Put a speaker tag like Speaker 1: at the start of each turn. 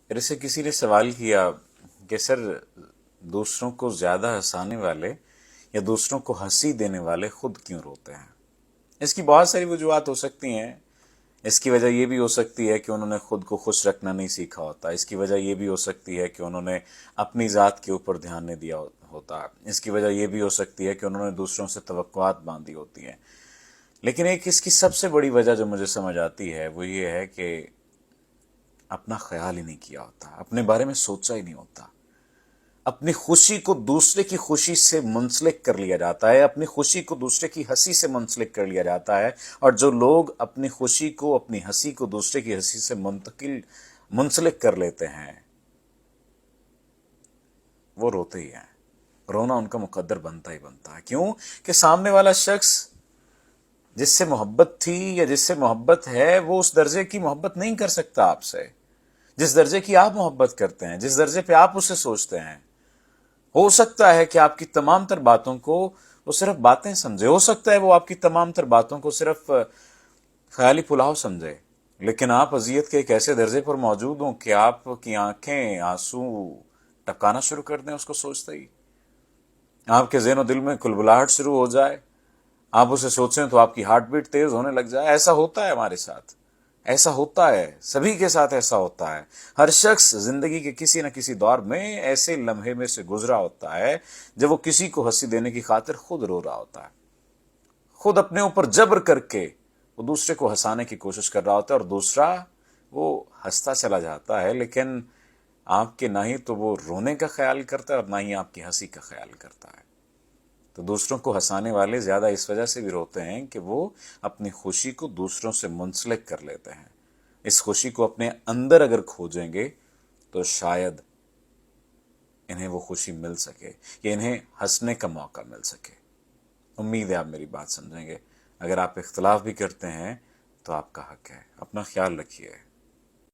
Speaker 1: میرے سے کسی نے سوال کیا کہ سر، دوسروں کو زیادہ ہنسانے والے یا دوسروں کو ہنسی دینے والے خود کیوں روتے ہیں؟ اس کی بہت ساری وجوہات ہو سکتی ہیں۔ اس کی وجہ یہ بھی ہو سکتی ہے کہ انہوں نے خود کو خوش رکھنا نہیں سیکھا ہوتا۔ اس کی وجہ یہ بھی ہو سکتی ہے کہ انہوں نے اپنی ذات کے اوپر دھیان نہیں دیا ہوتا۔ اس کی وجہ یہ بھی ہو سکتی ہے کہ انہوں نے دوسروں سے توقعات باندھی ہوتی ہیں۔ لیکن ایک اس کی سب سے بڑی وجہ جو مجھے سمجھ آتی ہے وہ یہ ہے کہ اپنا خیال ہی نہیں کیا ہوتا، اپنے بارے میں سوچا ہی نہیں ہوتا۔ اپنی خوشی کو دوسرے کی خوشی سے منسلک کر لیا جاتا ہے، اپنی خوشی کو دوسرے کی ہنسی سے منسلک کر لیا جاتا ہے، اور جو لوگ اپنی خوشی کو، اپنی ہنسی کو دوسرے کی ہنسی سے منسلک کر لیتے ہیں وہ روتے ہی ہیں۔ رونا ان کا مقدر بنتا ہی بنتا ہے۔ کیوں؟ کہ سامنے والا شخص جس سے محبت تھی یا جس سے محبت ہے وہ اس درجے کی محبت نہیں کر سکتا آپ سے، جس درجے کی آپ محبت کرتے ہیں، جس درجے پہ آپ اسے سوچتے ہیں۔ ہو سکتا ہے کہ آپ کی تمام تر باتوں کو وہ صرف باتیں سمجھے، ہو سکتا ہے وہ آپ کی تمام تر باتوں کو صرف خیالی پلاؤ سمجھے، لیکن آپ اذیت کے ایک ایسے درجے پر موجود ہوں کہ آپ کی آنکھیں آنسو ٹپکانا شروع کر دیں اس کو سوچتے ہی، آپ کے ذہن و دل میں کلبلاہٹ شروع ہو جائے، آپ اسے سوچیں تو آپ کی ہارٹ بیٹ تیز ہونے لگ جائے۔ ایسا ہوتا ہے ہمارے ساتھ، ایسا ہوتا ہے، سبھی کے ساتھ ایسا ہوتا ہے۔ ہر شخص زندگی کے کسی نہ کسی دور میں ایسے لمحے میں سے گزرا ہوتا ہے جب وہ کسی کو ہنسی دینے کی خاطر خود رو رہا ہوتا ہے، خود اپنے اوپر جبر کر کے وہ دوسرے کو ہنسانے کی کوشش کر رہا ہوتا ہے، اور دوسرا وہ ہنستا چلا جاتا ہے، لیکن آپ کے نہ ہی تو وہ رونے کا خیال کرتا ہے اور نہ ہی آپ کی ہنسی کا خیال کرتا ہے۔ تو دوسروں کو ہنسانے والے زیادہ اس وجہ سے بھی روتے ہیں کہ وہ اپنی خوشی کو دوسروں سے منسلک کر لیتے ہیں۔ اس خوشی کو اپنے اندر اگر کھوجیں گے تو شاید انہیں وہ خوشی مل سکے یا انہیں ہنسنے کا موقع مل سکے۔ امید ہے آپ میری بات سمجھیں گے۔ اگر آپ اختلاف بھی کرتے ہیں تو آپ کا حق ہے۔ اپنا خیال رکھیے۔